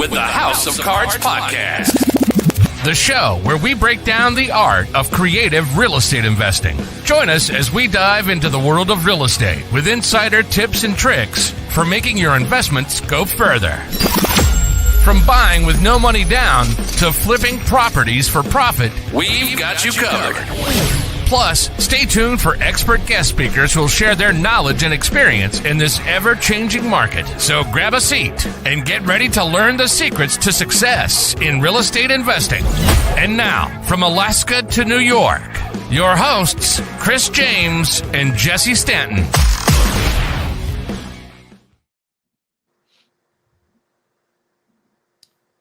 with the House of Cards podcast. The show where we break down the art of creative real estate investing. Join us as we dive into the world of real estate with insider tips and tricks for making your investments go further. From buying with no money down to flipping properties for profit, we've got you covered. Plus, stay tuned for expert guest speakers who will share their knowledge and experience in this ever-changing market. So grab a seat and get ready to learn the secrets to success in real estate investing. And now, from Alaska to New York, your hosts, Chris James and Jesse Stanton.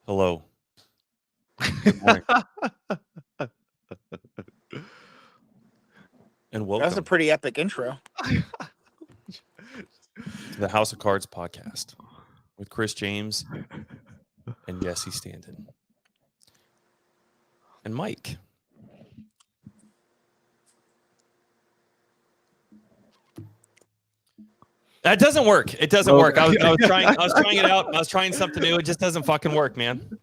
Hello. Good morning. And welcome. That was a pretty epic intro. To the House of Cards podcast with Chris James and Jesse Stanton. And Mike. That doesn't work. It doesn't work. I was trying it out. I was trying something new. It just doesn't fucking work, man.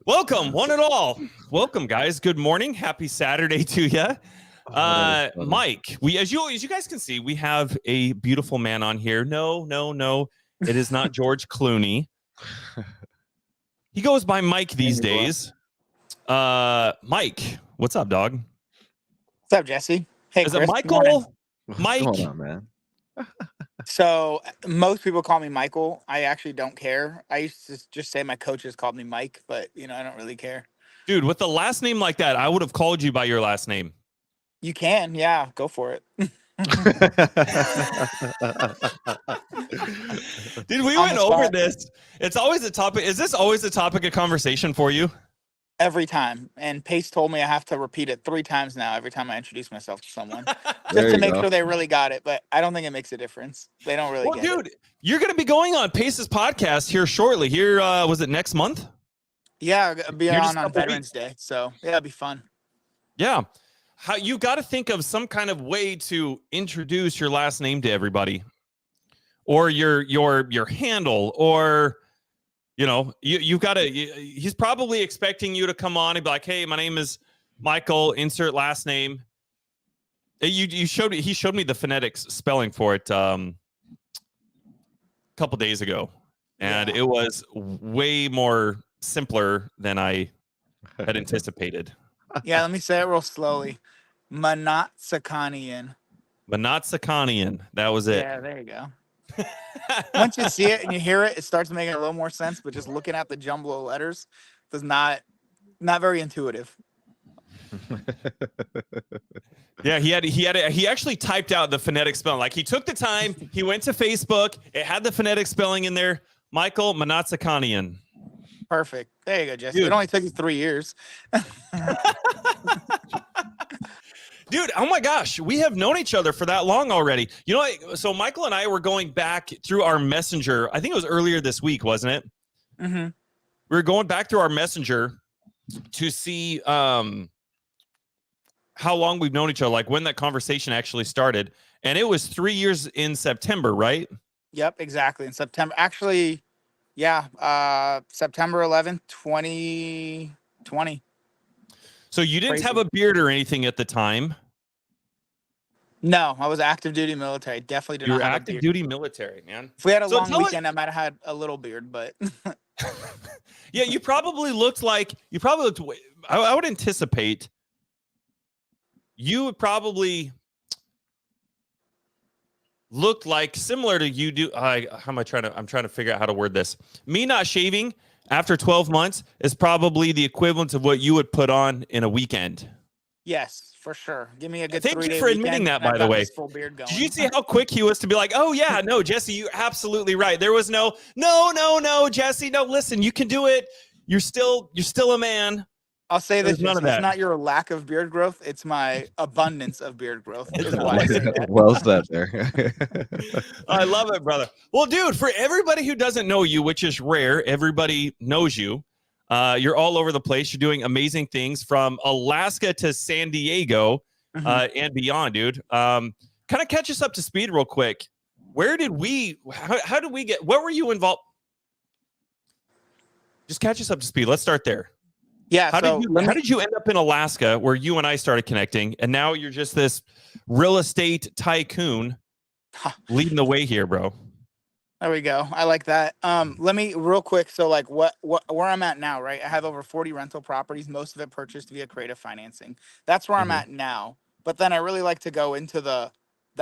Welcome, one and all. Welcome, guys. Good morning. Happy Saturday to you. Mike, as you guys can see, we have a beautiful man on here. No. It is not George Clooney. He goes by Mike these days. Mike, what's up, dog? What's up, Jesse? Hey, is Chris, it Michael? Mike? What's going on, man? So most people call me Michael. I actually don't care. I used to just say my coaches called me Mike, but I don't really care. Dude, with the last name like that, I would have called you by your last name. You can, yeah, go for it. Dude, we went over this. It's always a topic. Is this always a topic of conversation for you? Every time. And Pace told me I have to repeat it 3 times now every time I introduce myself to someone. Just to make sure they really got it. But I don't think it makes a difference. They don't really get it. You're going to be going on Pace's podcast here shortly. Here, was it next month? Yeah, I'll be on Veterans Day. So, yeah, it'll be fun. Yeah. How you got to think of some kind of way to introduce your last name to everybody, or your handle, or you've got to. He's probably expecting you to come on and be like, "Hey, my name is Michael. Insert last name." He showed me the phonetics spelling for it a couple days ago, and it was way more simpler than I had anticipated. Yeah, let me say it real slowly. Mnatsakanian. Mnatsakanian. That was it. Yeah, there you go. Once you see it and you hear it, it starts making a little more sense. But just looking at the jumble of letters does not very intuitive. Yeah, he actually typed out the phonetic spelling. Like, he took the time. He went to Facebook. It had the phonetic spelling in there. Michael Mnatsakanian. Perfect. There you go, Jesse. Dude. It only took you 3 years. Dude, oh my gosh, we have known each other for that long already. So Michael and I were going back through our messenger. I think it was earlier this week, wasn't it? Mm-hmm. We were going back through our messenger to see how long we've known each other, like when that conversation actually started. And it was 3 years in September, right? Yep, exactly. In September. Actually, yeah, September 11th, 2020. So you didn't have a beard or anything at the time? No, I was active duty military. Definitely did not have a beard. Active duty military, man. If we had a long weekend, I might have had a little beard, but yeah, you probably looked. I would anticipate you would probably look like similar to you do. I'm trying to figure out how to word this. Me not shaving after 12 months is probably the equivalent of what you would put on in a weekend. yes, for sure. Give me a good 3-day Thank weekend. you for admitting that, by the way. Full beard going. Did you see how quick he was to be like, "Oh yeah, no, Jesse, you're absolutely right. There was no, Jesse, no, listen, you can do it. You're still a man." I'll say this: none of it's that. not your lack of beard growth; it's my abundance of beard growth. Well said there. I love it, brother. Well, dude, for everybody who doesn't know you, which is rare, everybody knows you. You're all over the place. You're doing amazing things from Alaska to San Diego and beyond, dude. Kind of catch us up to speed real quick. How did we get, what were you involved? just catch us up to speed. Let's start there. Yeah. How did you end up in Alaska where you and I started connecting, and now you're just this real estate tycoon leading the way here, bro? There we go. I like that. Let me real quick. So like where I'm at now, right? I have over 40 rental properties, most of it purchased via creative financing. That's where I'm at now. But then I really like to go into the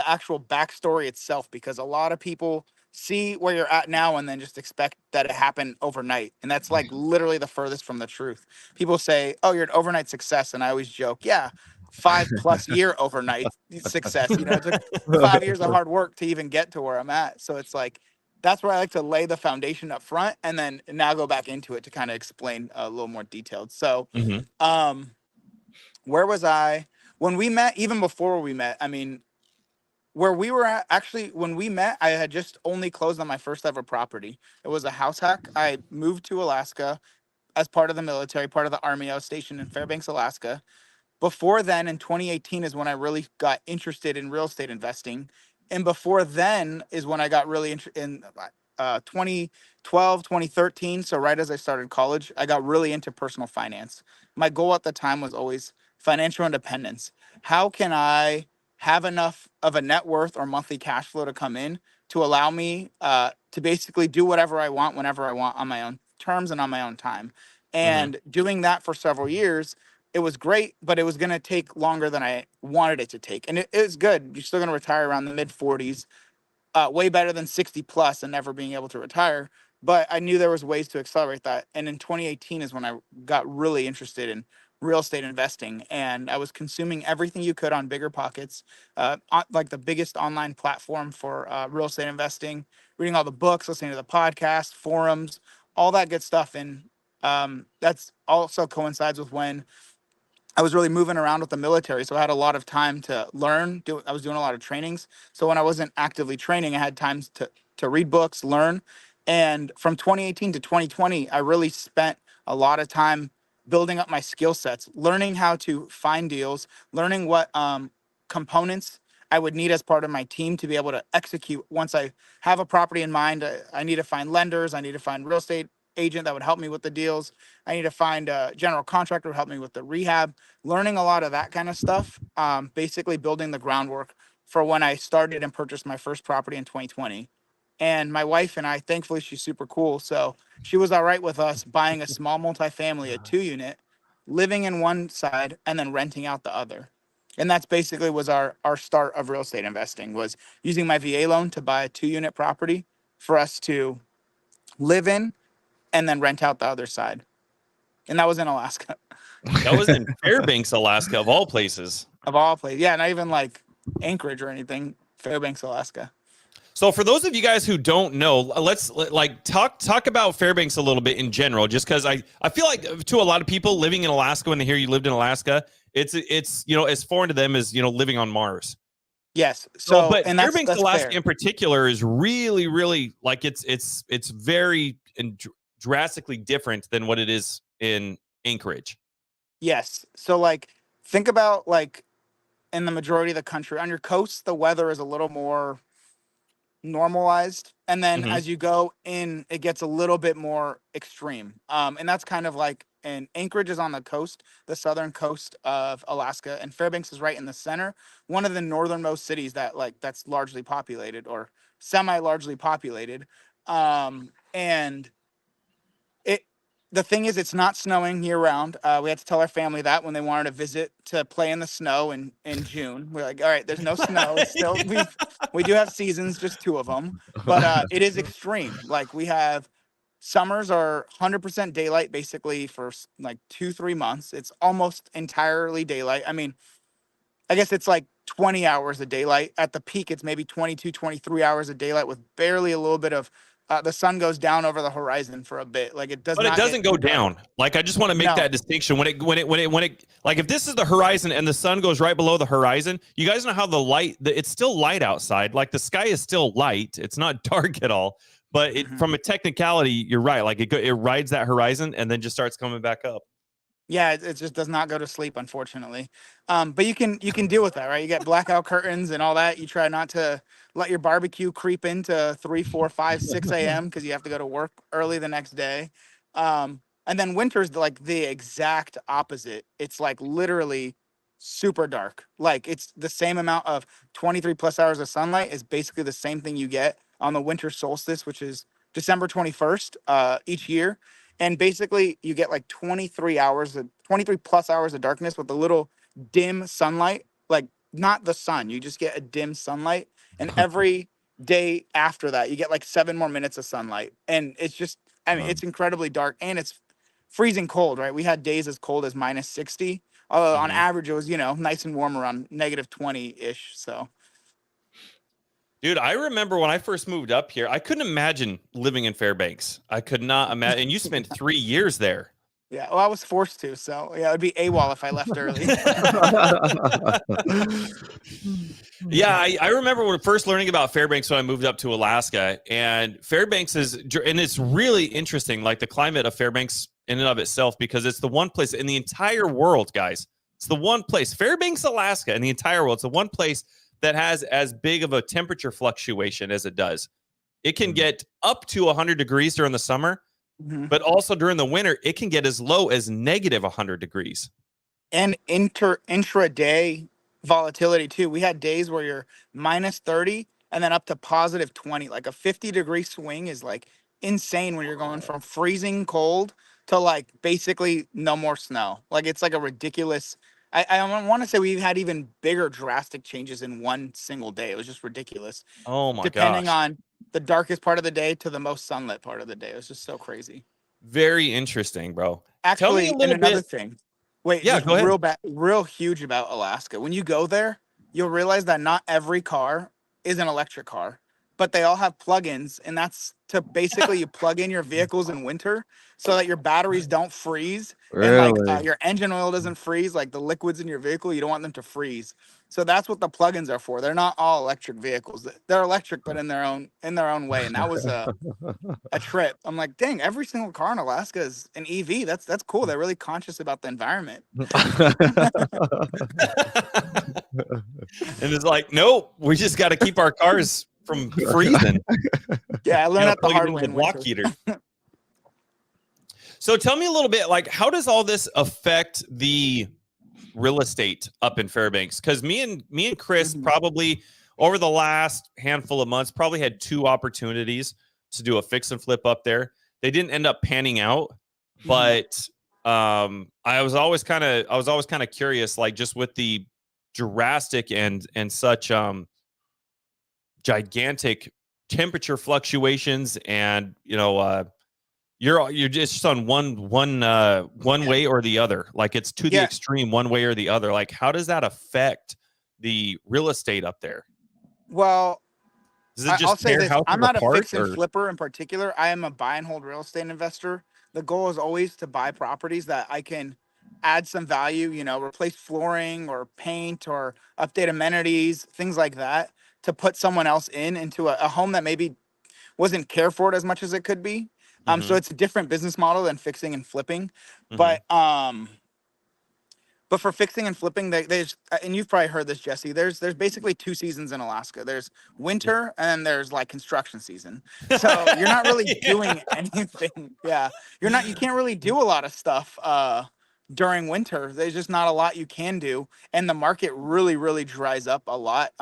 actual backstory itself, because a lot of people see where you're at now and then just expect that it happened overnight. And that's like literally the furthest from the truth. People say, "Oh, you're an overnight success." And I always joke, yeah, 5+ year overnight success. You know, it took 5 years of hard work to even get to where I'm at. So it's like, that's where I like to lay the foundation up front and then now go back into it to kind of explain a little more detailed. So, where was I when we met? Even before we met, I mean, where we were at, actually, when we met, I had just only closed on my first ever property. It was a house hack. I moved to Alaska as part of the military, part of the Army. I was stationed in Fairbanks, Alaska. Before then, in 2018 is when I really got interested in real estate investing. And before then is when I got really interested in 2012, 2013. So right as I started college, I got really into personal finance. My goal at the time was always financial independence. How can I have enough of a net worth or monthly cash flow to come in to allow me to basically do whatever I want, whenever I want, on my own terms and on my own time? And doing that for several years, it was great, but it was going to take longer than I wanted it to take. And it was good. You're still going to retire around the mid 40s, way better than 60 plus and never being able to retire. But I knew there was ways to accelerate that. And in 2018 is when I got really interested in real estate investing. And I was consuming everything you could on Bigger Pockets, like the biggest online platform for real estate investing, reading all the books, listening to the podcast, forums, all that good stuff. And that's also coincides with when I was really moving around with the military, so I had a lot of time to learn. I was doing a lot of trainings. So when I wasn't actively training, I had times to read books, learn. And from 2018 to 2020, I really spent a lot of time building up my skill sets, learning how to find deals, learning what components I would need as part of my team to be able to execute. Once I have a property in mind, I need to find lenders, I need to find real estate agent that would help me with the deals. I need to find a general contractor who help me with the rehab, learning a lot of that kind of stuff, basically building the groundwork for when I started and purchased my first property in 2020. And my wife and I, thankfully, she's super cool. So she was all right with us buying a small multifamily, a 2-unit, living in one side and then renting out the other. And that's basically was our start of real estate investing, was using my VA loan to buy a 2-unit property for us to live in and then rent out the other side. And that was in Alaska. That was in Fairbanks, Alaska, of all places. Of all places. Yeah, not even like Anchorage or anything. Fairbanks, Alaska. So for those of you guys who don't know, let's like talk about Fairbanks a little bit in general, just because I feel like to a lot of people living in Alaska, when they hear you lived in Alaska, it's you know, as foreign to them as, you know, living on Mars. Yes. So but and Fairbanks, that's Alaska fair. in particular is really like it's very drastically different than what it is in Anchorage. Yes. So like think about like in the majority of the country, on your coast, the weather is a little more normalized. And then as you go in, it gets a little bit more extreme. And that's kind of like, and Anchorage is on the coast, the southern coast of Alaska, and Fairbanks is right in the center, one of the northernmost cities that's largely populated or semi-largely populated. And the thing is, it's not snowing year round. We had to tell our family that when they wanted to visit to play in the snow in June. We're like, all right, there's no snow. It's still, we do have seasons, just 2 of them, but it is extreme. Like we have summers are 100% daylight basically for like 2-3 months. It's almost entirely daylight. I mean, I guess it's like 20 hours of daylight. At the peak, it's maybe 22, 23 hours of daylight with barely a little bit of the sun goes down over the horizon for a bit. Like it does, but it doesn't go down. Like I just want to make that distinction. When it like if this is the horizon and the sun goes right below the horizon, you guys know how the light, it's still light outside. Like the sky is still light. It's not dark at all. But from a technicality, you're right. Like it rides that horizon and then just starts coming back up. Yeah, it just does not go to sleep, unfortunately. But you can deal with that, right? You get blackout curtains and all that. You try not to let your barbecue creep into 3, 4, 5, 6 a.m. because you have to go to work early the next day. And then winter's like the exact opposite. It's like literally super dark. Like it's the same amount of 23 plus hours of sunlight is basically the same thing you get on the winter solstice, which is December 21st each year. And basically you get like 23 plus hours of darkness with a little dim sunlight, like not the sun. You just get a dim sunlight. And every day after that, you get like 7 more minutes of sunlight. And it's just, I mean, it's incredibly dark and it's freezing cold, right? We had days as cold as minus 60. Although on average, it was, nice and warm around negative 20-ish. So, Dude, I remember when I first moved up here, I couldn't imagine living in Fairbanks. I could not imagine. And you spent 3 years there. yeah, well, I was forced to. So, yeah, it would be AWOL if I left early. Yeah, I remember when first learning about Fairbanks when I moved up to Alaska. And Fairbanks and it's really interesting, like the climate of Fairbanks in and of itself, because it's the one place in the entire world, guys. It's the one place, Fairbanks, Alaska, in the entire world. It's the one place that has as big of a temperature fluctuation as it does. It can get up to 100 degrees during the summer, but also during the winter, it can get as low as negative 100 degrees. And intraday volatility too. We had days where you're minus 30 and then up to positive 20. Like a 50-degree swing is like insane when you're going from freezing cold to like basically no more snow. Like it's like a ridiculous. I want to say we've had even bigger drastic changes in one single day. It was just ridiculous. Oh my Depending gosh. on the darkest part of the day to the most sunlit part of the day. It was just so crazy. Very interesting, bro. Tell me Actually, a and little another bit. thing. Wait, Yeah, just go ahead. real huge about Alaska. When you go there, you'll realize that not every car is an electric car, but they all have plugins, and that's to basically you plug in your vehicles in winter so that your batteries don't freeze and like Really? your engine oil doesn't freeze, like the liquids in your vehicle, you don't want them to freeze. So that's what the plugins are for. They're not all electric vehicles. They're electric, but in their own way. And that was a trip. I'm like, dang, every single car in Alaska is an EV. That's cool. They're really conscious about the environment. And it's like, nope, we just got to keep our cars from freezing. Yeah, I learned that the Plug it hard into way the in block winter. heater. So tell me a little bit, like, how does all this affect the real estate up in Fairbanks? Because me and Chris probably over the last handful of months probably had 2 opportunities to do a fix and flip up there. They didn't end up panning out, but I was always kind of curious, like just with the drastic and such gigantic temperature fluctuations, and you're just on one way or the other. Like it's to the extreme one way or the other. Like how does that affect the real estate up there? Well, Does it just I'll say tear this. houses I'm not a apart, fix and or- flipper in particular. I am a buy and hold real estate investor. The goal is always to buy properties that I can add some value, replace flooring or paint or update amenities, things like that, to put someone else into a home that maybe wasn't cared for it as much as it could be. So it's a different business model than fixing and flipping. But for fixing and flipping, there's, and you've probably heard this, Jesse, there's basically 2 seasons in Alaska. There's winter and then there's like construction season. So you're not really doing anything. Yeah. You can't really do a lot of stuff during winter. There's just not a lot you can do. And the market really, really dries up a lot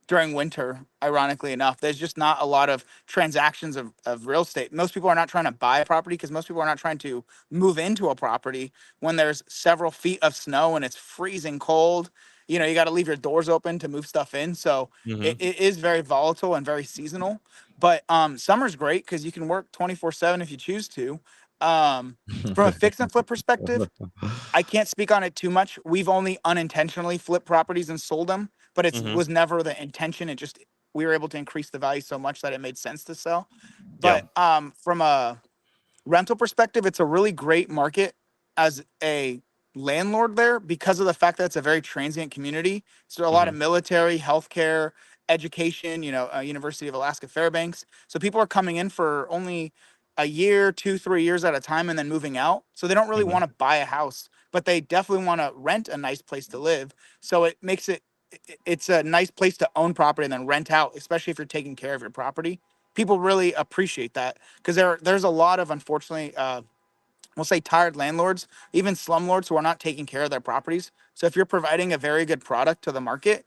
during winter, ironically enough. There's just not a lot of transactions of real estate. Most people are not trying to buy a property because most people are not trying to move into a property when there's several feet of snow and it's freezing cold. You got to leave your doors open to move stuff in. So it is very volatile and very seasonal. But summer's great because you can work 24/7 if you choose to. From a fix and flip perspective, I can't speak on it too much. We've only unintentionally flipped properties and sold them, but it was never the intention. We were able to increase the value so much that it made sense to sell. But from a rental perspective, it's a really great market as a landlord there because of the fact that it's a very transient community. So a lot of military, healthcare, education, University of Alaska Fairbanks. So people are coming in for only a year, 2, 3 years at a time and then moving out. So they don't really want to buy a house, but they definitely want to rent a nice place to live. So it makes it's a nice place to own property and then rent out, especially if you're taking care of your property. People really appreciate that because there's a lot of, unfortunately, we'll say tired landlords, even slumlords who are not taking care of their properties. So if you're providing a very good product to the market,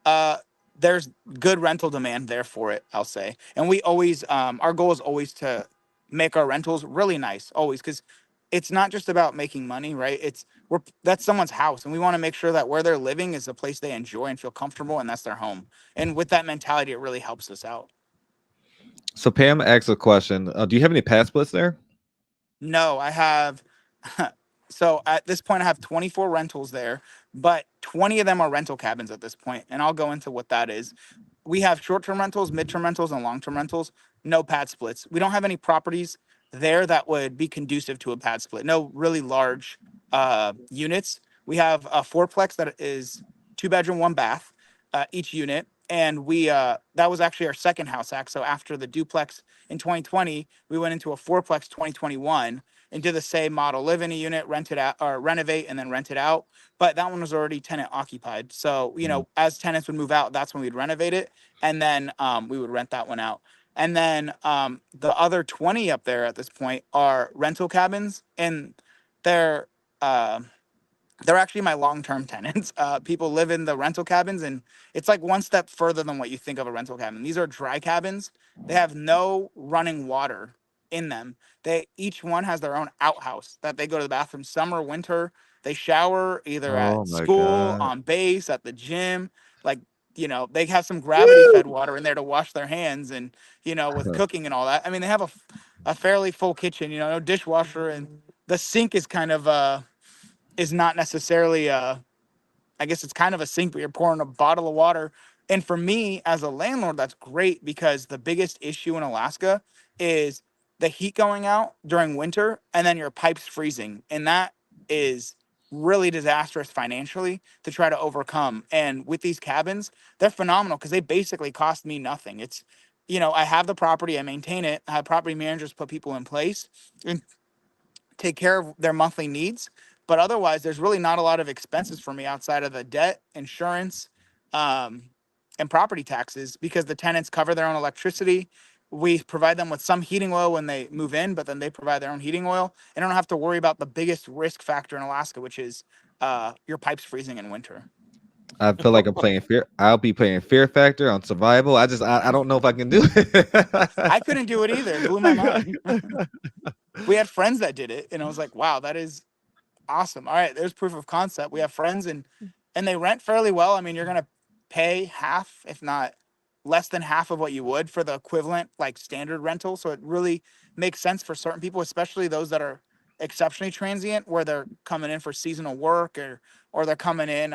uh, there's good rental demand there for it, I'll say. And we always, our goal is always to make our rentals really nice, always, because it's not just about making money, right? That's someone's house, and we want to make sure that where they're living is a place they enjoy and feel comfortable, and that's their home. And with that mentality, it really helps us out. So Pam asked a question. Do you have any pad splits there? No, I have. So at this point, I have 24 rentals there, but 20 of them are rental cabins at this point, and I'll go into what that is. We have short-term rentals, mid-term rentals, and long-term rentals. No pad splits. We don't have any properties there that would be conducive to a pad split. No really large units. We have a fourplex that is 2 bedroom, 1 bath, each unit, and we that was actually our second house hack. So after the duplex in 2020, we went into a fourplex 2021 and did the same model: live in a unit, rent it out, or renovate and then rent it out. But that one was already tenant occupied. So, as tenants would move out, that's when we'd renovate it. And then we would rent that one out. And then the other 20 up there at this point are rental cabins. And they're, uh, they're actually my long-term tenants. People live in the rental cabins, and it's like one step further than what you think of a rental cabin. These are dry cabins. They have no running water in them. Each one has their own outhouse that they go to the bathroom summer, winter. They shower either Oh at my school, god. on base, at the gym. Like, they have some gravity fed water in there to wash their hands, and with cooking and all that. I mean, they have a fairly full kitchen. No dishwasher, and the sink is kind of is not necessarily I guess it's kind of a sink, but you're pouring a bottle of water. And for me as a landlord, that's great, because the biggest issue in Alaska is the heat going out during winter and then your pipes freezing. And that is really disastrous financially to try to overcome. And with these cabins, they're phenomenal because they basically cost me nothing. It's, I have the property, I maintain it, I have property managers put people in place and take care of their monthly needs. But otherwise, there's really not a lot of expenses for me outside of the debt, insurance, um, and property taxes, because the tenants cover their own electricity. We provide them with some heating oil when they move in, but then they provide their own heating oil. And I don't have to worry about the biggest risk factor in Alaska, which is your pipes freezing in winter. I feel like I'm playing fear. I'll be playing Fear Factor on survival. I don't know if I can do it. I couldn't do it either. It blew my mind. We had friends that did it, and I was like, wow, that is awesome. All right, there's proof of concept. We have friends, and they rent fairly well. I mean, you're gonna pay half, if not less than half of what you would for the equivalent like standard rental. So it really makes sense for certain people, especially those that are exceptionally transient, where they're coming in for seasonal work, or they're coming in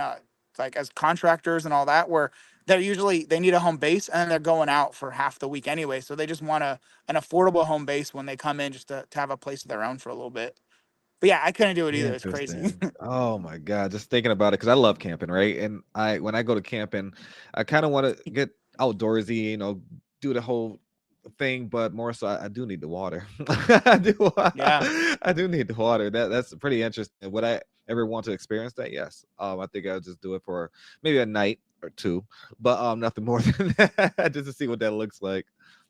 like as contractors and all that, where they need a home base and then they're going out for half the week anyway. So they just want an affordable home base when they come in, just to have a place of their own for a little bit. But yeah, I couldn't do it either. It's crazy. Interesting. Oh my god, just thinking about it, because I love camping, right? And when I go to camping, I kind of want to get outdoorsy, do the whole thing, but more so, I do need the water. I do. Yeah. I do need the water. That's pretty interesting. Would I ever want to experience that? Yes. I think I'll just do it for maybe a night or two, but nothing more than that, just to see what that looks like.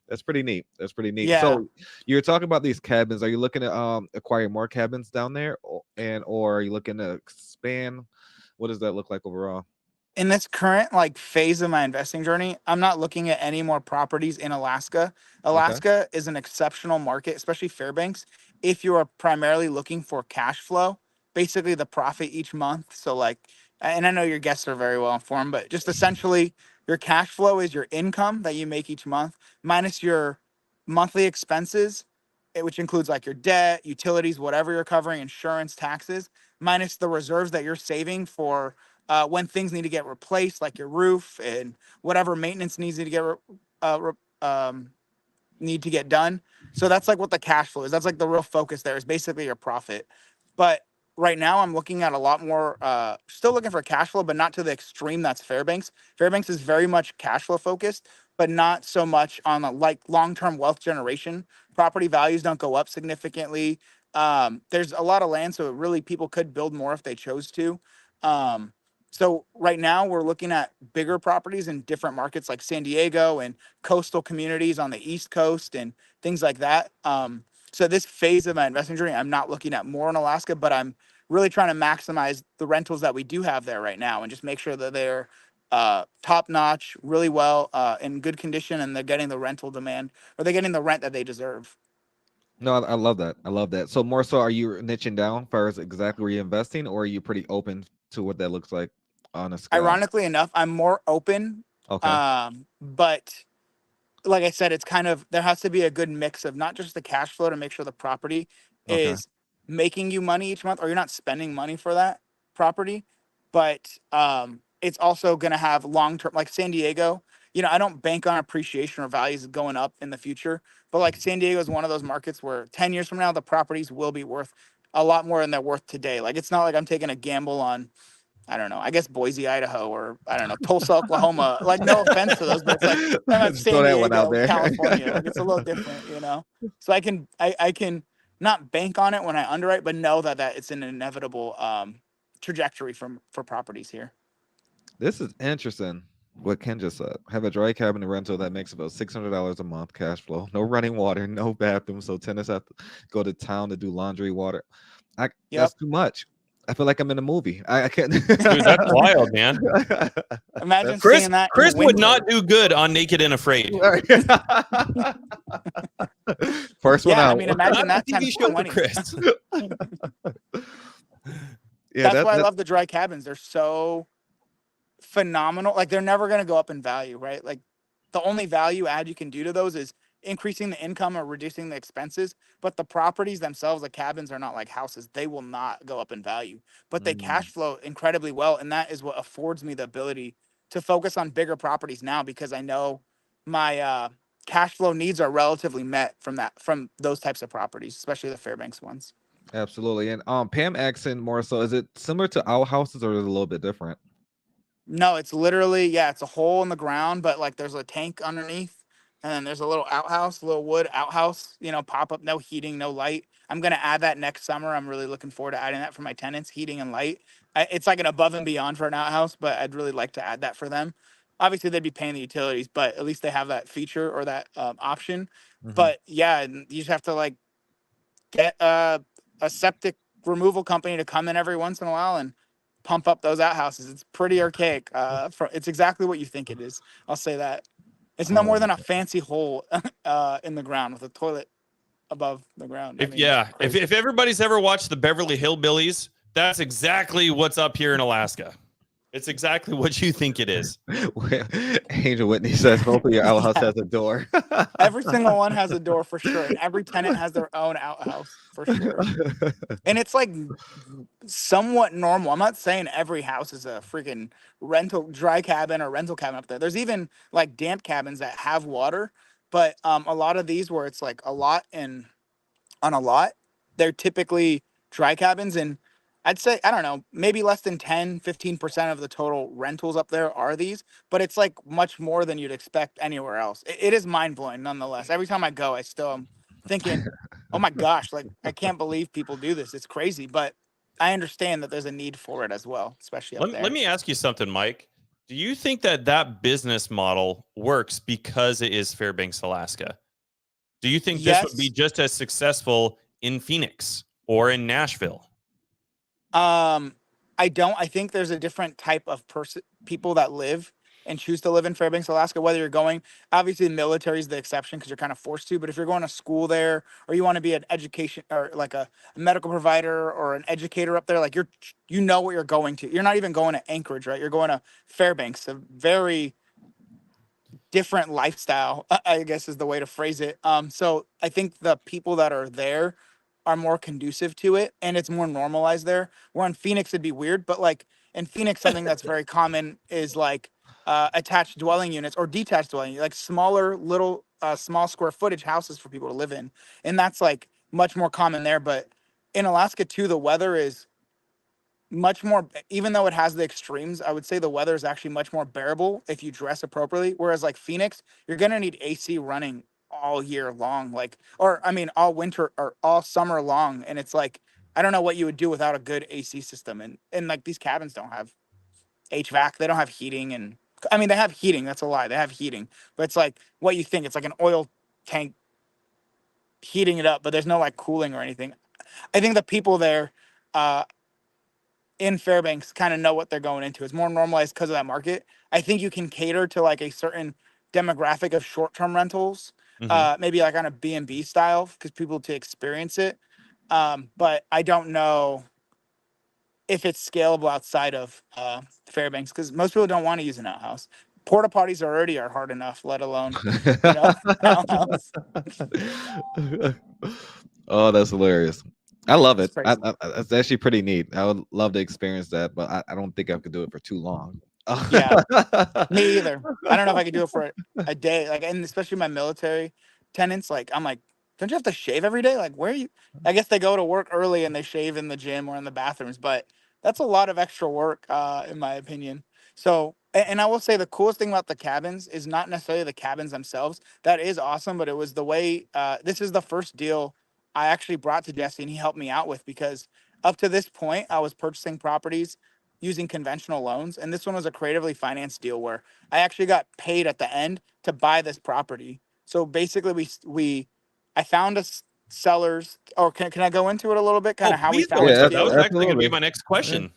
That's pretty neat. That's pretty neat. Yeah. So you're talking about these cabins. Are you looking to acquire more cabins down there, or are you looking to expand? What does that look like overall? In this current like phase of my investing journey, I'm not looking at any more properties in Alaska. Okay. Alaska is an exceptional market, especially Fairbanks, if you are primarily looking for cash flow, basically the profit each month. So like, and I know your guests are very well informed, but just essentially your cash flow is your income that you make each month minus your monthly expenses, which includes like your debt, utilities, whatever you're covering, insurance, taxes, minus the reserves that you're saving for when things need to get replaced, like your roof and whatever maintenance needs to get need to get done. So that's like what the cash flow is. That's like the real focus there, is basically your profit. But right now I'm looking at a lot more, still looking for cash flow, but not to the extreme that's Fairbanks. Fairbanks is very much cash flow focused, but not so much on like long-term wealth generation. Property values don't go up significantly. There's a lot of land, so really people could build more if they chose to. Um, so right now we're looking at bigger properties in different markets like San Diego and coastal communities on the East Coast and things like that. So this phase of my investing journey, I'm not looking at more in Alaska, but I'm really trying to maximize the rentals that we do have there right now and just make sure that they're top notch, really well, in good condition, and they're getting the rental demand, or they're getting the rent that they deserve. No, I love that. I love that. So more so, are you niching down as far as exactly where you're investing, or are you pretty open to what that looks like on a scale? Ironically enough, I'm more open, Okay. but like I said, it's kind of, there has to be a good mix of not just the cash flow to make sure the property Okay. is making you money each month, or you're not spending money for that property, but it's also going to have long term, like San Diego. You know, I don't bank on appreciation or values going up in the future, but like San Diego is one of those markets where 10 years from now the properties will be worth a lot more than they're worth today. Like it's not like I'm taking a gamble on, I don't know, I guess Boise, Idaho, or I don't know, Tulsa, Oklahoma. Like, no offense to those, but it's like I'm at Just throw San that one out Diego, there. California. Like it's a little different, you know. So I can not bank on it when I underwrite, but know that it's an inevitable trajectory for properties here. This is interesting. What Ken just said. Have a dry cabin rental that makes about $600 a month cash flow. No running water, no bathroom, so tenants have to go to town to do laundry, water. Yep. That's too much. I feel like I'm in a movie. I can't. Dude, that's wild, man. Imagine Chris, seeing that. Chris in would Windsor. not do good on Naked and Afraid. First one Yeah, out. I mean, imagine that TV times show for 20. Chris. Yeah, That's why I love the dry cabins. They're so phenomenal. Like they're never going to go up in value, right? Like the only value add you can do to those is increasing the income or reducing the expenses. But the properties themselves, the cabins, are not like houses. They will not go up in value, but they cash flow incredibly well. And that is what affords me the ability to focus on bigger properties now, because I know my cash flow needs are relatively met from those types of properties, especially the Fairbanks ones. Absolutely. And Pam accent more so, is it similar to our houses or is it a little bit different? No, it's literally, yeah, it's a hole in the ground, but like there's a tank underneath, and then there's a little outhouse, little wood outhouse, you know, pop up, no heating, no light. I'm going to add that next summer. I'm really looking forward to adding that for my tenants, heating and light. It's like an above and beyond for an outhouse, but I'd really like to add that for them. Obviously, they'd be paying the utilities, but at least they have that feature or that option. But yeah, and you just have to like get a septic removal company to come in every once in a while and pump up those outhouses. It's pretty archaic. It's exactly what you think it is. I'll say that. It's no more than a fancy hole in the ground with a toilet above the ground. If everybody's ever watched the Beverly Hillbillies, that's exactly what's up here in Alaska. It's exactly what you think it is. Angel Whitney says both of your outhouse has a door. Every single one has a door for sure, and every tenant has their own outhouse for sure. And it's like somewhat normal. I'm not saying every house is a freaking dry cabin or rental cabin up there. There's even like damp cabins that have water, but a lot of these where it's like a lot on a lot, they're typically dry cabins. And I'd say, I don't know, maybe less than 10-15% of the total rentals up there are these, but it's like much more than you'd expect anywhere else. It is mind blowing nonetheless. Every time I go, I still am thinking, oh my gosh, like I can't believe people do this. It's crazy, but I understand that there's a need for it as well, especially up there. Let me ask you something, Mike. Do you think that business model works because it is Fairbanks, Alaska? Do you think this would be just as successful in Phoenix or in Nashville? I don't. I think there's a different type of people that live and choose to live in Fairbanks, Alaska, whether you're going, obviously the military is the exception because you're kind of forced to, but if you're going to school there or you want to be an education or like a medical provider or an educator up there, like you know what you're going to. You're not even going to Anchorage, right? You're going to Fairbanks, a very different lifestyle, I guess is the way to phrase it. So I think the people that are there are more conducive to it and it's more normalized there. Where in Phoenix it'd be weird, but like in Phoenix, something that's very common is like attached dwelling units or detached dwelling units, like smaller little small square footage houses for people to live in. And that's like much more common there. But in Alaska too, the weather is much more, even though it has the extremes, I would say the weather is actually much more bearable if you dress appropriately. Whereas like Phoenix, you're going to need AC running all year long, like, or I mean, all winter or all summer long. And it's like, I don't know what you would do without a good AC system. And like these cabins don't have HVAC, they don't have heating. And I mean, they have heating. That's a lie. They have heating, but it's like what you think. It's like an oil tank heating it up, but there's no like cooling or anything. I think the people there in Fairbanks kind of know what they're going into. It's more normalized because of that market. I think you can cater to like a certain demographic of short-term rentals, maybe like on a B&B style, because people to experience it. But I don't know if it's scalable outside of Fairbanks, because most people don't want to use an outhouse. Porta potties already are hard enough, let alone, outhouse. Oh, that's hilarious. I love It's it. crazy. It's actually pretty neat. I would love to experience that, but I don't think I could do it for too long. Yeah. Me either. I don't know if I could do it for a day. Like, and especially my military tenants, like, I'm like, don't you have to shave every day? Like, where are you? I guess they go to work early and they shave in the gym or in the bathrooms, but that's a lot of extra work, in my opinion. So, and I will say the coolest thing about the cabins is not necessarily the cabins themselves. That is awesome, but it was the way, this is the first deal I actually brought to Jesse and he helped me out with, because up to this point, I was purchasing properties using conventional loans, and this one was a creatively financed deal where I actually got paid at the end to buy this property. So basically, I found sellers. Or can I go into it a little bit? Kind Oh, of how we please go found this into Yeah, it. That deal. was actually going to be absolutely. my next question.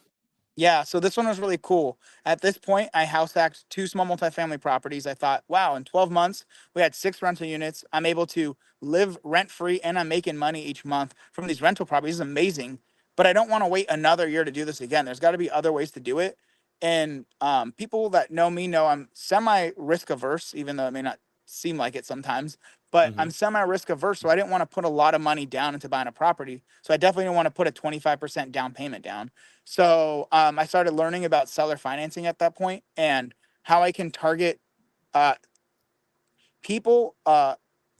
Yeah, so this one was really cool. At this point, I house hacked 2 small multifamily properties. I thought, wow, in 12 months, we had 6 rental units. I'm able to live rent free and I'm making money each month from these rental properties. It's amazing. But I don't want to wait another year to do this again. There's got to be other ways to do it. And people that know me know I'm semi risk averse, even though it may not seem like it sometimes. But I'm semi risk averse, so I didn't want to put a lot of money down into buying a property. So I definitely didn't want to put a 25% down payment down. So I started learning about seller financing at that point and how I can target uh, people,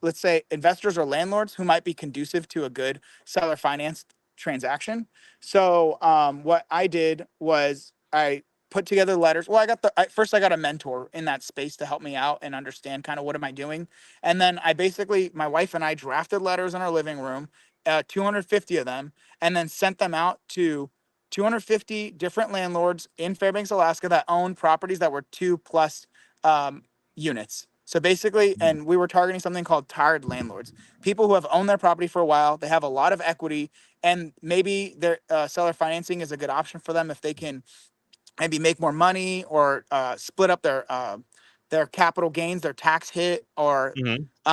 let's say investors or landlords who might be conducive to a good seller financed transaction. So what I did was I put together letters. Well, first I got a mentor in that space to help me out and understand kind of what am I doing. And then my wife and I drafted letters in our living room, 250 of them, and then sent them out to 250 different landlords in Fairbanks, Alaska that own properties that were 2+ units. So basically, and we were targeting something called tired landlords, people who have owned their property for a while, they have a lot of equity, and maybe their seller financing is a good option for them if they can maybe make more money or split up their capital gains, their tax hit, or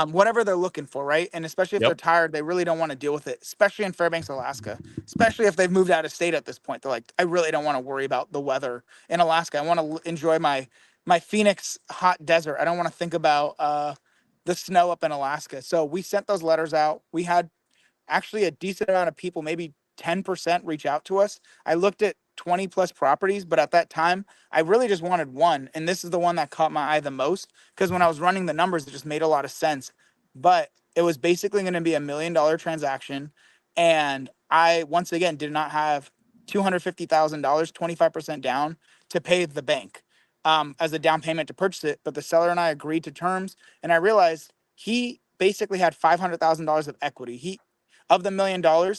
whatever they're looking for, right? And especially if Yep. they're tired, they really don't want to deal with it, especially in Fairbanks, Alaska, especially if they've moved out of state at this point. They're like, I really don't want to worry about the weather in Alaska. I want to enjoy my Phoenix hot desert. I don't want to think about the snow up in Alaska. So we sent those letters out. We had actually a decent amount of people, maybe 10% reach out to us. I looked at 20+ properties, but at that time, I really just wanted one. And this is the one that caught my eye the most because when I was running the numbers, it just made a lot of sense. But it was basically going to be $1 million transaction. And I, once again, did not have $250,000, 25% down to pay the bank as a down payment to purchase it. But the seller and I agreed to terms. And I realized he basically had $500,000 of equity. Of the $1 million,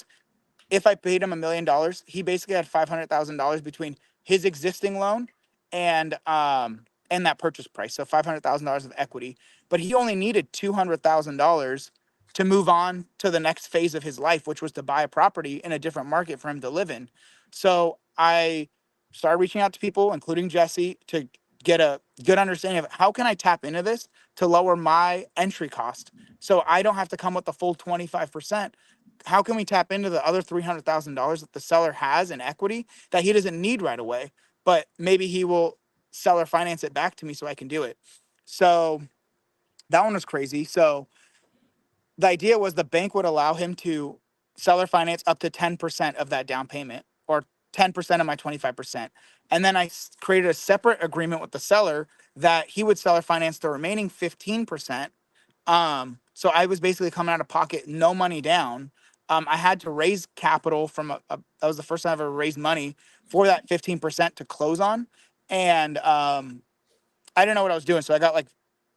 if I paid him $1 million, he basically had $500,000 between his existing loan and that purchase price. So $500,000 of equity, but he only needed $200,000 to move on to the next phase of his life, which was to buy a property in a different market for him to live in. So I started reaching out to people, including Jesse, to get a good understanding of how can I tap into this to lower my entry cost so I don't have to come with the full 25%. How can we tap into the other $300,000 that the seller has in equity that he doesn't need right away, but maybe he will seller finance it back to me so I can do it. So that one was crazy. So the idea was the bank would allow him to seller finance up to 10% of that down payment or 10% of my 25%. And then I created a separate agreement with the seller that he would seller finance the remaining 15%. So I was basically coming out of pocket, no money down. I had to raise capital from that was the first time I've ever raised money for that 15% to close on. And I didn't know what I was doing. So I got like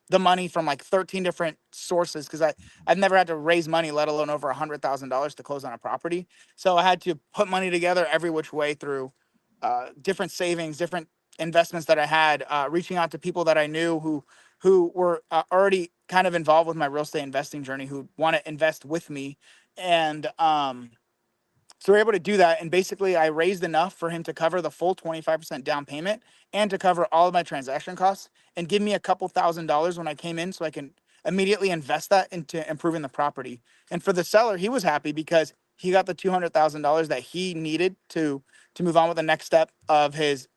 the money from like 13 different sources because I've never had to raise money, let alone over $100,000 to close on a property. So I had to put money together every which way through different savings, different investments that I had, reaching out to people that I knew who who were already kind of involved with my real estate investing journey, who want to invest with me. And so we're able to do that. And basically, I raised enough for him to cover the full 25% down payment and to cover all of my transaction costs and give me a couple $1,000s when I came in so I can immediately invest that into improving the property. And for the seller, he was happy because he got the $200,000 that he needed to move on with the next step of his,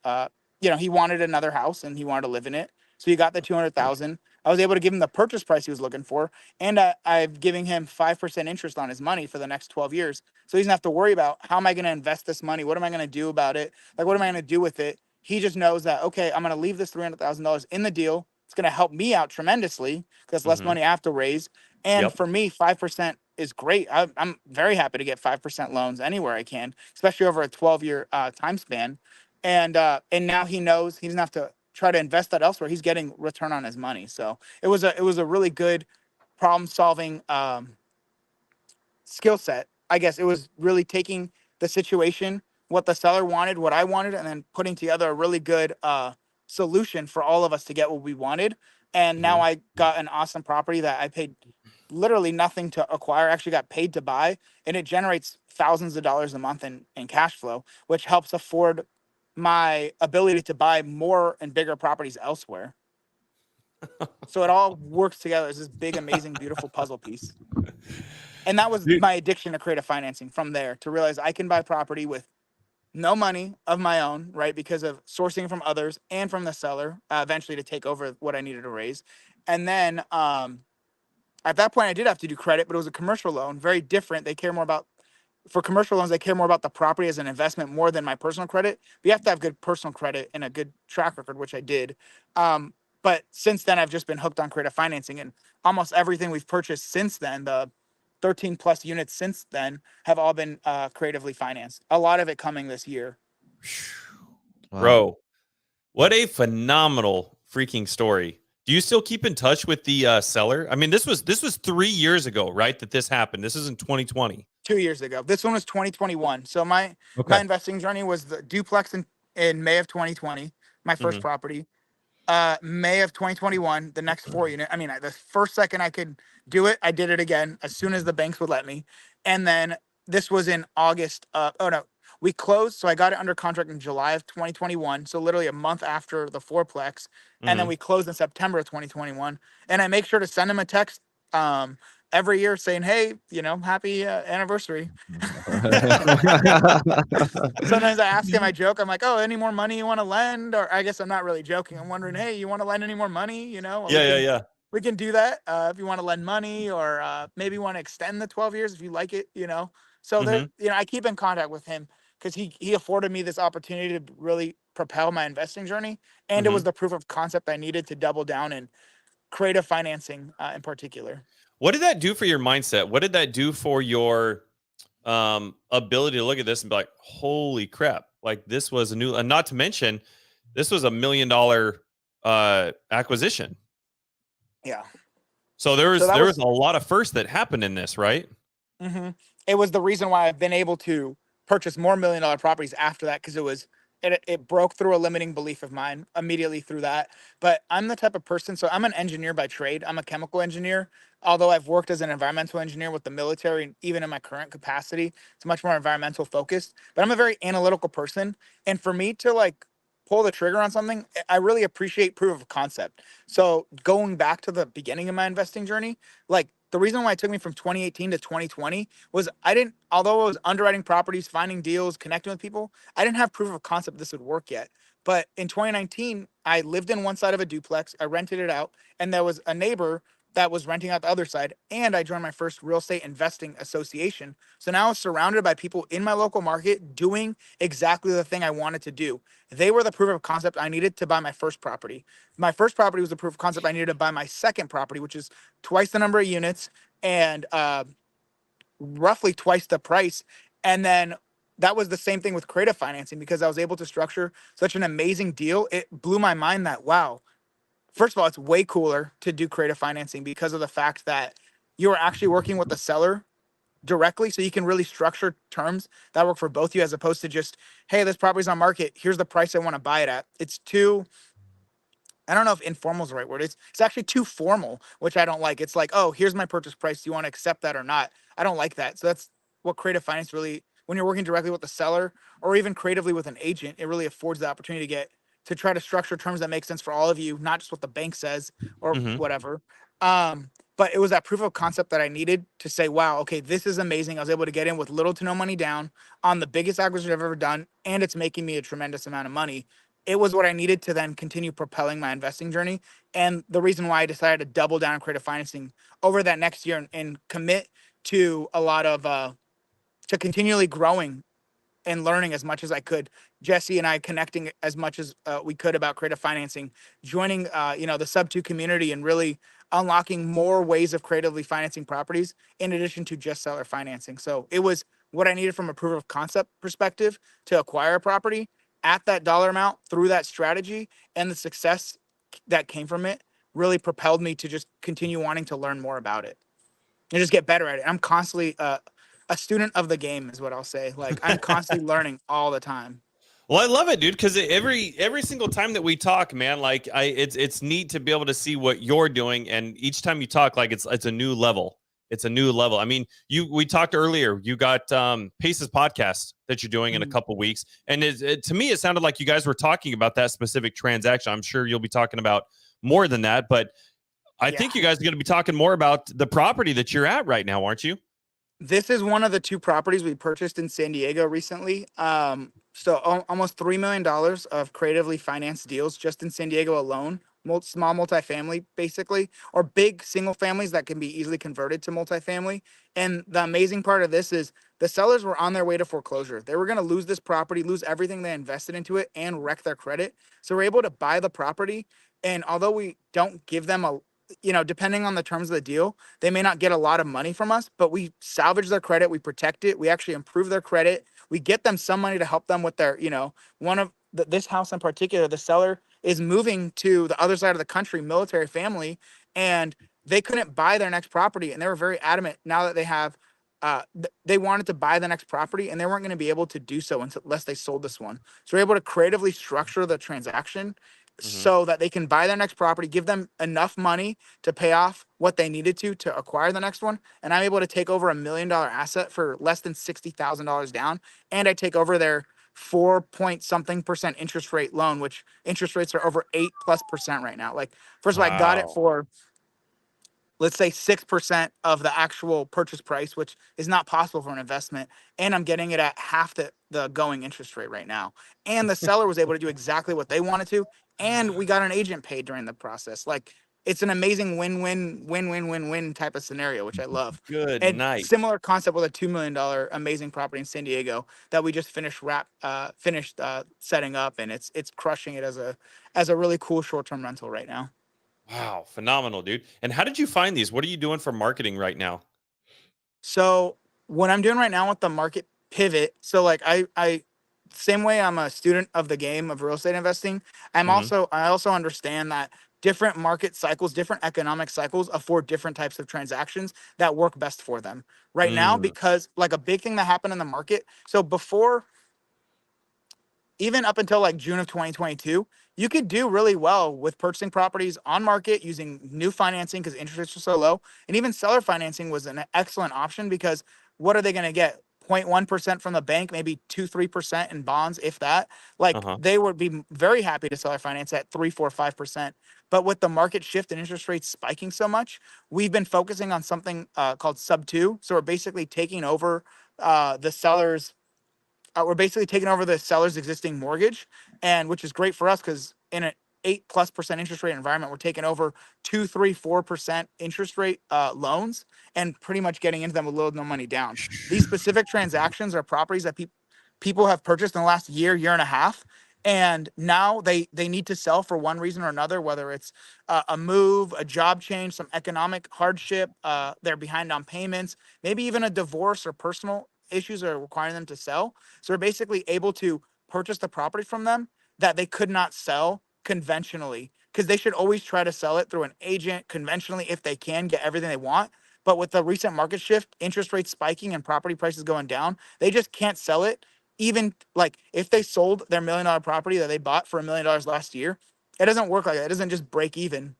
he wanted another house and he wanted to live in it. So he got the 200,000. I was able to give him the purchase price he was looking for, and I've giving him 5% interest on his money for the next 12 years. So he doesn't have to worry about how am I going to invest this money? What am I going to do about it? Like, what am I going to do with it? He just knows that, okay, I'm going to leave this $300,000 in the deal. It's going to help me out tremendously because less money I have to raise. And for me, 5% is great. I'm very happy to get 5% loans anywhere I can, especially over a 12-year time span. And now he knows he doesn't have to try to invest that elsewhere. He's getting return on his money. So it was a really good problem solving skill set. I guess it was really taking the situation, what the seller wanted, what I wanted, and then putting together a really good solution for all of us to get what we wanted. And now I got an awesome property that I paid literally nothing to acquire, actually got paid to buy, and it generates thousands of dollars a month in cash flow, which helps afford my ability to buy more and bigger properties elsewhere. So it all works together as this big, amazing, beautiful puzzle piece. And that was my addiction to creative financing from there, to realize I can buy property with no money of my own, right? Because of sourcing from others and from the seller, eventually to take over what I needed to raise. And then at that point I did have to do credit, but it was a commercial loan, very different. They care more about, for commercial loans, they care more about the property as an investment more than my personal credit. But you have to have good personal credit and a good track record, which I did. But since then, I've just been hooked on creative financing, and almost everything we've purchased since then, the 13 plus units since then, have all been creatively financed. A lot of it coming this year. Wow. Bro, what a phenomenal freaking story. Do you still keep in touch with the seller? I mean, this was 3 years ago, right? That this happened. This is in 2020. 2 years ago. This one was 2021. So my investing journey was the duplex in May of 2020, my first property. May of 2021, the next 4 unit. I mean, the first second I could do it, I did it again as soon as the banks would let me. And then this was in August. We closed. So I got it under contract in July of 2021. So literally a month after the fourplex. And then we closed in September of 2021. And I make sure to send him a text every year saying, hey, happy anniversary. Sometimes I ask him, I joke, I'm like, oh, any more money you want to lend? Or I guess I'm not really joking. I'm wondering, hey, you want to lend any more money? We can do that if you want to lend money, or maybe want to extend the 12 years if you like it, So there, I keep in contact with him because he afforded me this opportunity to really propel my investing journey. And it was the proof of concept I needed to double down in creative financing in particular. What did that do for your mindset? What did that do for your ability to look at this and be like, holy crap, like this was a new, and not to mention, this was $1 million acquisition. Yeah. So there was a lot of firsts that happened in this, right? It was the reason why I've been able to purchase more $1 million properties after that, because it broke through a limiting belief of mine immediately through that. But I'm the type of person, so I'm an engineer by trade. I'm a chemical engineer. Although I've worked as an environmental engineer with the military, and even in my current capacity, it's much more environmental focused. But I'm a very analytical person. And for me to pull the trigger on something, I really appreciate proof of concept. So going back to the beginning of my investing journey, the reason why it took me from 2018 to 2020 was although I was underwriting properties, finding deals, connecting with people, I didn't have proof of concept this would work yet. But in 2019, I lived in one side of a duplex, I rented it out, and there was a neighbor that was renting out the other side, and I joined my first real estate investing association. So now I was surrounded by people in my local market doing exactly the thing I wanted to do. They were the proof of concept I needed to buy my first property. My first property was the proof of concept I needed to buy my second property, which is twice the number of units and roughly twice the price. And then that was the same thing with creative financing, because I was able to structure such an amazing deal. It blew my mind that, wow, first of all, it's way cooler to do creative financing because of the fact that you are actually working with the seller directly. So you can really structure terms that work for both you, as opposed to just, hey, this property's on market, here's the price I want to buy it at. It's too I don't know if informal is the right word. It's actually too formal, which I don't like. It's like, oh, here's my purchase price. Do you want to accept that or not? I don't like that. So that's what creative finance really, when you're working directly with the seller or even creatively with an agent, it really affords the opportunity to try to structure terms that make sense for all of you, not just what the bank says or Mm-hmm. whatever. But it was that proof of concept that I needed to say, wow, okay, this is amazing. I was able to get in with little to no money down on the biggest acquisition I've ever done, and it's making me a tremendous amount of money. It was what I needed to then continue propelling my investing journey. And the reason why I decided to double down on creative financing over that next year and commit to a lot of, to continually growing and learning as much as I could. Jesse and I connecting as much as we could about creative financing, joining, the Sub2 community and really unlocking more ways of creatively financing properties in addition to just seller financing. So it was what I needed from a proof of concept perspective to acquire a property at that dollar amount through that strategy, and the success that came from it really propelled me to just continue wanting to learn more about it and just get better at it. I'm constantly a student of the game is what I'll say. Like, I'm constantly learning all the time. Well, I love it, dude, because every single time that we talk, man, like it's neat to be able to see what you're doing, and each time you talk, like it's a new level. It's a new level. I mean, we talked earlier. You got Pace's podcast that you're doing in a couple weeks, and to me, it sounded like you guys were talking about that specific transaction. I'm sure you'll be talking about more than that, but I think you guys are going to be talking more about the property that you're at right now, aren't you? This is one of the 2 properties we purchased in San Diego recently. Almost $3 million of creatively financed deals just in San Diego alone. Small multifamily, basically, or big single families that can be easily converted to multifamily. And the amazing part of this is the sellers were on their way to foreclosure. They were going to lose this property, lose everything they invested into it, and wreck their credit. So we're able to buy the property. And although we don't give them depending on the terms of the deal, they may not get a lot of money from us, but we salvage their credit, we protect it, we actually improve their credit, we get them some money to help them with their, this house in particular, the seller is moving to the other side of the country, military family, and they couldn't buy their next property, and they were very adamant now that they have, they wanted to buy the next property, and they weren't going to be able to do so unless they sold this one. So we're able to creatively structure the transaction so that they can buy their next property, give them enough money to pay off what they needed to acquire the next one. And I'm able to take over $1 million asset for less than $60,000 down. And I take over their 4-point-something% interest rate loan, which interest rates are over 8+% right now. Like, first of all, I got it for, let's say, 6% of the actual purchase price, which is not possible for an investment. And I'm getting it at half the going interest rate right now. And the seller was able to do exactly what they wanted to. And we got an agent paid during the process. Like, it's an amazing win-win type of scenario, which I love. Good And night. similar concept with a $2 million amazing property in San Diego that we just finished setting up, and it's crushing it as a really cool short-term rental right now. Wow, phenomenal, dude. And how did you find these? What are you doing for marketing right now? So what I'm doing right now with the market pivot, so like I same way I'm a student of the game of real estate investing, I also understand that different market cycles, different economic cycles afford different types of transactions that work best for them. Right now, because like a big thing that happened in the market, so before, even up until like June of 2022, you could do really well with purchasing properties on market using new financing because interest rates were so low. And even seller financing was an excellent option because what are they going to get? 0.1% from the bank, maybe 2-3% in bonds, if that. Like, they would be very happy to seller finance at 3-4-5%. But with the market shift and interest rates spiking so much, we've been focusing on something called Sub2. So we're basically taking over the seller's we're basically taking over the seller's existing mortgage, and which is great for us because in an 8+% interest rate environment, we're taking over 2-3-4% interest rate loans and pretty much getting into them with little to no money down. These specific transactions are properties that people have purchased in the last year and a half, and now they need to sell for one reason or another, whether it's a move, a job change, some economic hardship, they're behind on payments, maybe even a divorce or personal issues are requiring them to sell. So we're basically able to purchase the property from them that they could not sell conventionally, because they should always try to sell it through an agent conventionally if they can get everything they want. But with the recent market shift, interest rates spiking and property prices going down, they just can't sell it. Even like if they sold their $1 million property that they bought for $1 million last year, It doesn't work like that. It doesn't just break even.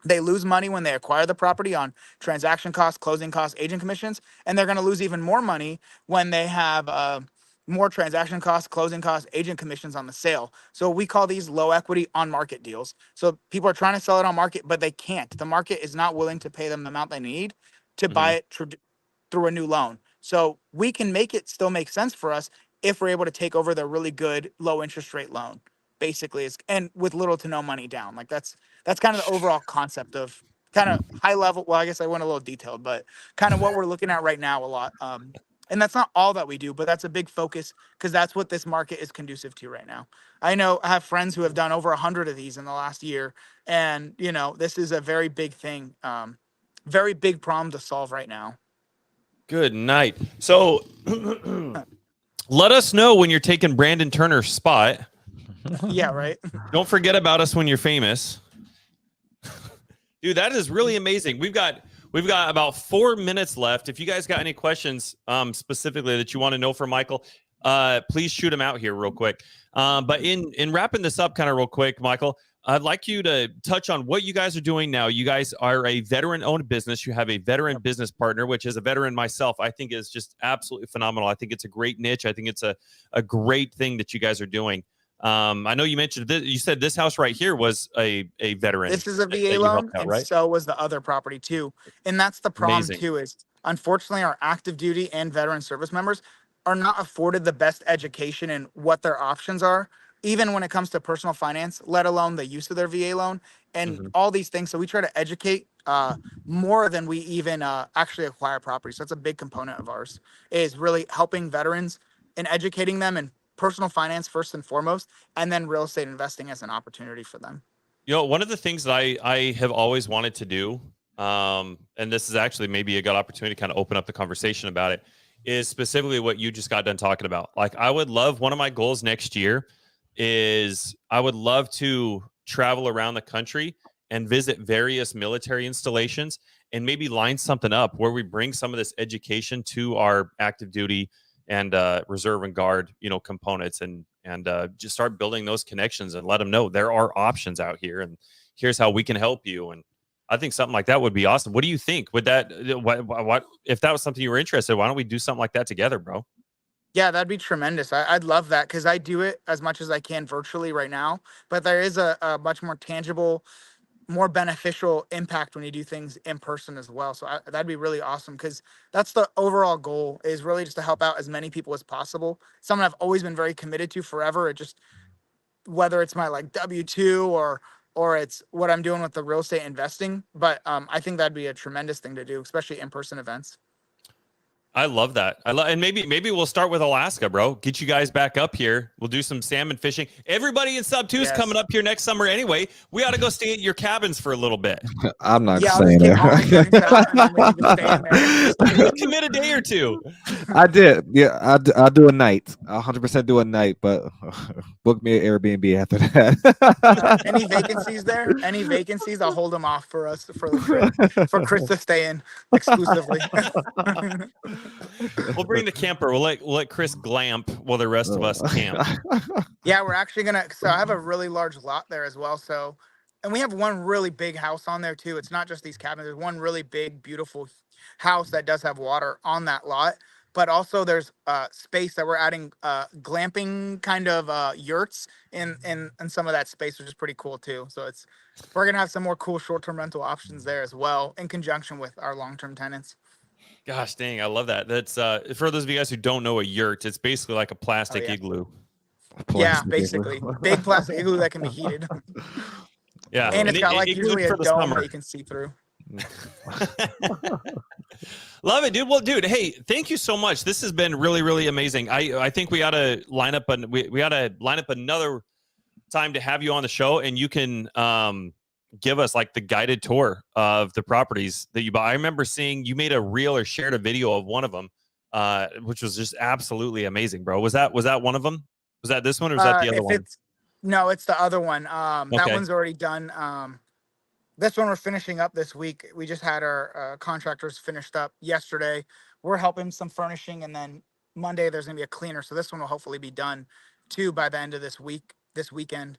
They lose money when they acquire the property on transaction costs, closing costs, agent commissions, and they're going to lose even more money when they have more transaction costs, closing costs, agent commissions on the sale. So we call these low equity on market deals. So people are trying to sell it on market, but they can't. The market is not willing to pay them the amount they need to buy it through a new loan. So we can make it still make sense for us if we're able to take over the really good low interest rate loan. Basically, is and with little to no money down. Like that's kind of the overall concept of kind of high level. Well, I guess I went a little detailed, but kind of what we're looking at right now a lot. And that's not all that we do, but that's a big focus because that's what this market is conducive to right now. I know I have friends who have done over 100 of these in the last year, and this is a very big thing, very big problem to solve right now. Good night. So let us know when you're taking Brandon Turner's spot. Yeah, right. Don't forget about us when you're famous. Dude, that is really amazing. We've got about 4 minutes left. If you guys got any questions specifically that you want to know from Michael, please shoot them out here real quick. But in wrapping this up kind of real quick, Michael, I'd like you to touch on what you guys are doing now. You guys are a veteran-owned business. You have a veteran business partner, which is a veteran myself, I think is just absolutely phenomenal. I think it's a great niche. I think it's a great thing that you guys are doing. I know you mentioned this, you said this house right here was a veteran. This is a VA loan, and right? So was the other property too. And that's the problem too, is unfortunately our active duty and veteran service members are not afforded the best education in what their options are, even when it comes to personal finance, let alone the use of their VA loan and all these things. So we try to educate more than we even actually acquire property. So that's a big component of ours, is really helping veterans and educating them and personal finance first and foremost, and then real estate investing as an opportunity for them. One of the things that I have always wanted to do, and this is actually maybe a good opportunity to kind of open up the conversation about it, is specifically what you just got done talking about. Like, I would love, one of my goals next year is I would love to travel around the country and visit various military installations and maybe line something up where we bring some of this education to our active duty and reserve and guard, components, and just start building those connections and let them know there are options out here, and here's how we can help you. And I think something like that would be awesome. What do you think? Would that, what if that was something you were interested in, why don't we do something like that together, bro? Yeah, that'd be tremendous. I'd love that because I do it as much as I can virtually right now, but there is a much more tangible, more beneficial impact when you do things in person as well. So that'd be really awesome because that's the overall goal, is really just to help out as many people as possible. Something I've always been very committed to forever. It just, whether it's my like W-2 or it's what I'm doing with the real estate investing. But I think that'd be a tremendous thing to do, especially in-person events. I love that. And maybe we'll start with Alaska, bro. Get you guys back up here. We'll do some salmon fishing. Everybody in Sub 2 is coming up here next summer anyway. We ought to go stay at your cabins for a little bit. I'm not staying there. Commit a day or two. I did. Yeah, I'll do a night. I'll 100% do a night, but book me an Airbnb after that. Any vacancies there? Any vacancies? I'll hold them off for us for the trip, for Chris to stay in exclusively. We'll bring the camper. We'll let Chris glamp while the rest of us camp. Yeah, we're actually gonna. So I have a really large lot there as well. So, and we have one really big house on there too. It's not just these cabins. There's one really big, beautiful house that does have water on that lot. But also there's space that we're adding glamping kind of yurts in some of that space, which is pretty cool too. So we're gonna have some more cool short-term rental options there as well, in conjunction with our long-term tenants. Gosh dang, I love that. That's for those of you guys who don't know a yurt, it's basically like a plastic igloo. Basically. Big plastic igloo that can be heated. Yeah. And it's got like usually a dome that you can see through. Love it, dude. Well, dude, hey, thank you so much. This has been really, really amazing. I think we ought to line up another time to have you on the show, and you can give us like the guided tour of the properties that you buy. I remember seeing you made a reel or shared a video of one of them, which was just absolutely amazing, bro. Was that one of them? Was that this one, or was that the other one? No, it's the other one. That one's already done. This one we're finishing up this week. We just had our contractors finished up yesterday. We're helping some furnishing, and then Monday there's gonna be a cleaner. So this one will hopefully be done too by the end of this weekend.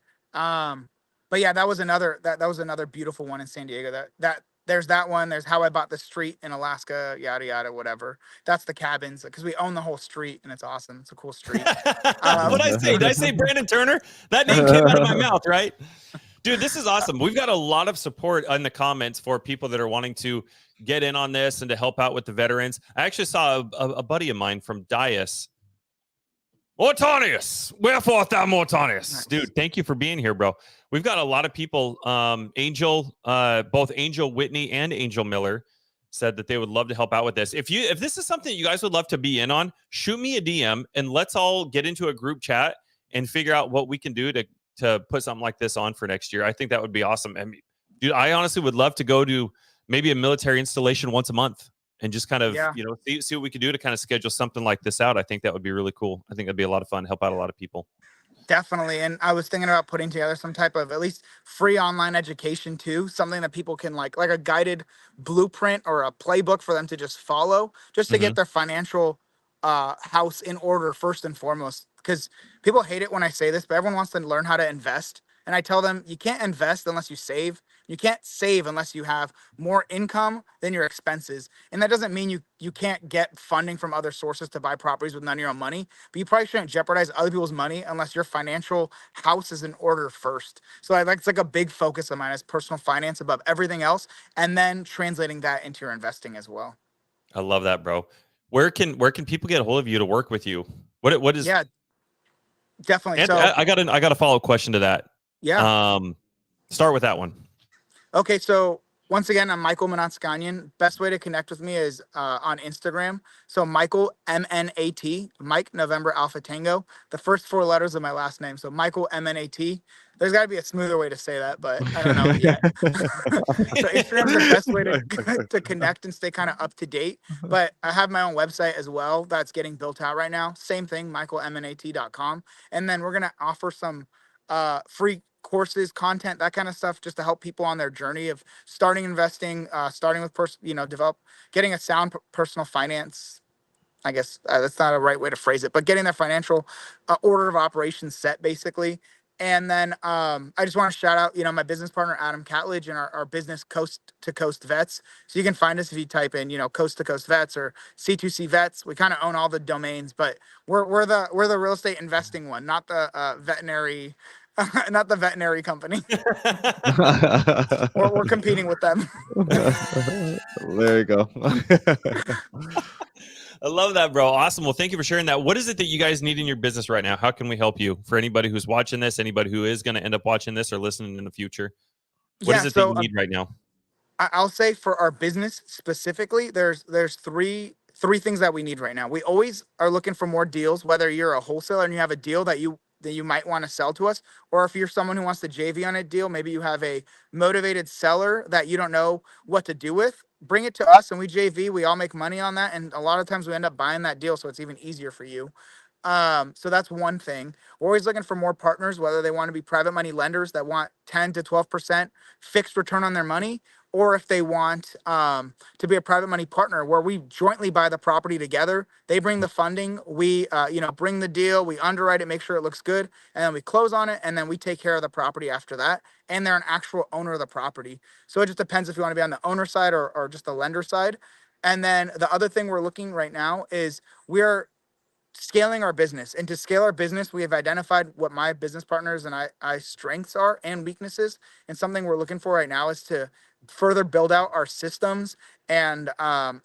but yeah, that was another that was another beautiful one in San Diego. That there's that one. There's How I Bought the Street in Alaska, yada yada, whatever. That's the cabins because we own the whole street and it's awesome. It's a cool street. What did I say? Did I say Brandon Turner? That name came out of my mouth, right? Dude, this is awesome. We've got a lot of support in the comments for people that are wanting to get in on this and to help out with the veterans. I actually saw a buddy of mine from Dias. Mortanius, wherefore thou Mortanius? Nice. Dude, thank you for being here, bro. We've got a lot of people. Angel, both Angel Whitney and Angel Miller said that they would love to help out with this. If this is something you guys would love to be in on, shoot me a DM and let's all get into a group chat and figure out what we can do to put something like this on for next year. I think that would be awesome. I mean, dude, I honestly would love to go to maybe a military installation once a month and just kind of, see what we could do to kind of schedule something like this out. I think that would be really cool. I think that'd be a lot of fun, help out a lot of people. Definitely. And I was thinking about putting together some type of at least free online education too, something that people can like a guided blueprint or a playbook for them to just follow, just to get their financial house in order first and foremost. Because people hate it when I say this, but everyone wants to learn how to invest. And I tell them, you can't invest unless you save. You can't save unless you have more income than your expenses. And that doesn't mean you can't get funding from other sources to buy properties with none of your own money. But you probably shouldn't jeopardize other people's money unless your financial house is in order first. So it's like a big focus of mine is personal finance above everything else, and then translating that into your investing as well. I love that, bro. Where can people get a hold of you to work with you? What is? Yeah, definitely. And so I got a follow-up question to that. Yeah. Start with that one. Okay, so once again, I'm Michael Mnatsakanian. Best way to connect with me is on Instagram. So Michael MNAT, Mike November Alpha Tango, the first 4 letters of my last name. So Michael MNAT. There's got to be a smoother way to say that, but I don't know it yet. So Instagram's the best way to connect and stay kind of up to date. But I have my own website as well that's getting built out right now. Same thing, michaelmnat.com. And then we're going to offer some free courses, content, that kind of stuff, just to help people on their journey of starting investing, starting with getting a sound personal finance. I guess that's not a right way to phrase it, but getting their financial order of operations set basically. And then I just want to shout out, my business partner, Adam Catledge, and our business Coast to Coast Vets. So you can find us if you type in, Coast to Coast Vets or C2C Vets. We kind of own all the domains, but we're the real estate investing one, not the veterinary, not the veterinary company. we're competing with them. There you go. I love that, bro. Awesome. Well, thank you for sharing that. What is it that you guys need in your business right now? How can we help you? For anybody who's watching this, anybody who is going to end up watching this or listening in the future, what is it that you need right now? I'll say for our business specifically, there's three things that we need right now. We always are looking for more deals, whether you're a wholesaler and you have a deal that you might want to sell to us, or if you're someone who wants to JV on a deal, maybe you have a motivated seller that you don't know what to do with, bring it to us and we JV, we all make money on that. And a lot of times we end up buying that deal. So it's even easier for you. So that's one thing. We're always looking for more partners, whether they want to be private money lenders that want 10 to 12% fixed return on their money, or if they want to be a private money partner where we jointly buy the property together. They bring the funding, we bring the deal, we underwrite it, make sure it looks good, and then we close on it, and then we take care of the property after that. And they're an actual owner of the property. So it just depends if you want to be on the owner side or just the lender side. And then the other thing we're looking right now is we're scaling our business. And to scale our business, we have identified what my business partners and I strengths are and weaknesses. And something we're looking for right now is to further build out our systems and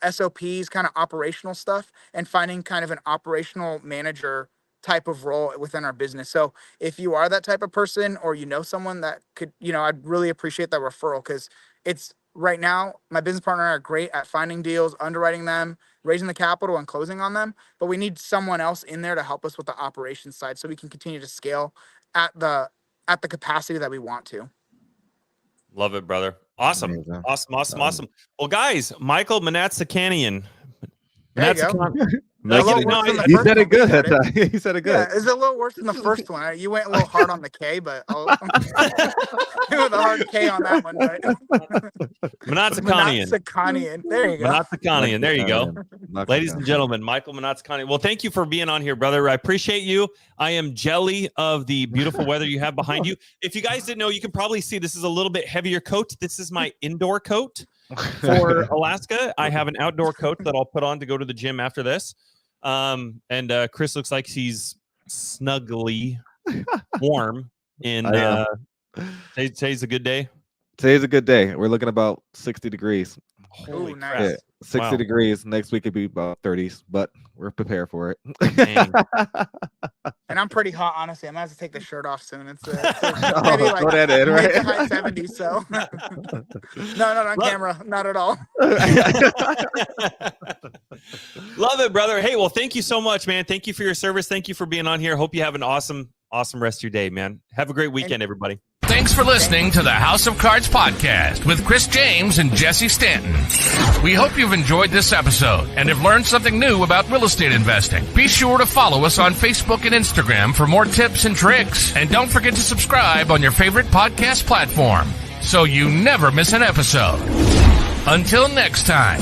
SOPs, kind of operational stuff, and finding kind of an operational manager type of role within our business. So if you are that type of person, or someone that could, I'd really appreciate that referral, because it's right now my business partner and I are great at finding deals, underwriting them, raising the capital, and closing on them. But we need someone else in there to help us with the operations side so we can continue to scale at the capacity that we want to. Love it, brother. Awesome. Awesome. Well, guys, Michael Mnatsakanian. Like, little you know, worse than the You first said one it good. we said it. You said it Yeah, good. it's a little worse than the first one. You went a little hard on the K, but it was a hard K on that one. But Mnatsakanian. Mnatsakanian. There you go. Mnatsakanian. There you go. Mnatsakanian. Ladies and gentlemen, Michael Mnatsakanian. Well, thank you for being on here, brother. I appreciate you. I am jelly of the beautiful weather you have behind you. If you guys didn't know, you can probably see this is a little bit heavier coat. This is my indoor coat for Alaska. I have an outdoor coat that I'll put on to go to the gym after this. And Chris looks like he's snugly warm in today's a good day. Today's a good day. We're looking about 60 degrees. Holy nice. crap. Yeah, 60 Wow. degrees. Next week it'd be about 30s, but we're prepared for it. Dang. And I'm pretty hot, honestly. I'm gonna have to take the shirt off soon. It's maybe Oh, like throw that in, mid to right? high 70s. So no, on camera, not at all. Love it, brother. Hey, well, thank you so much, man. Thank you for your service. Thank you for being on here. Hope you have an awesome rest of your day, man. Have a great weekend, everybody. Thanks for listening to the House of Cards podcast with Chris James and Jesse Stanton. We hope you've enjoyed this episode and have learned something new about real estate investing. Be sure to follow us on Facebook and Instagram for more tips and tricks. And don't forget to subscribe on your favorite podcast platform so you never miss an episode. Until next time.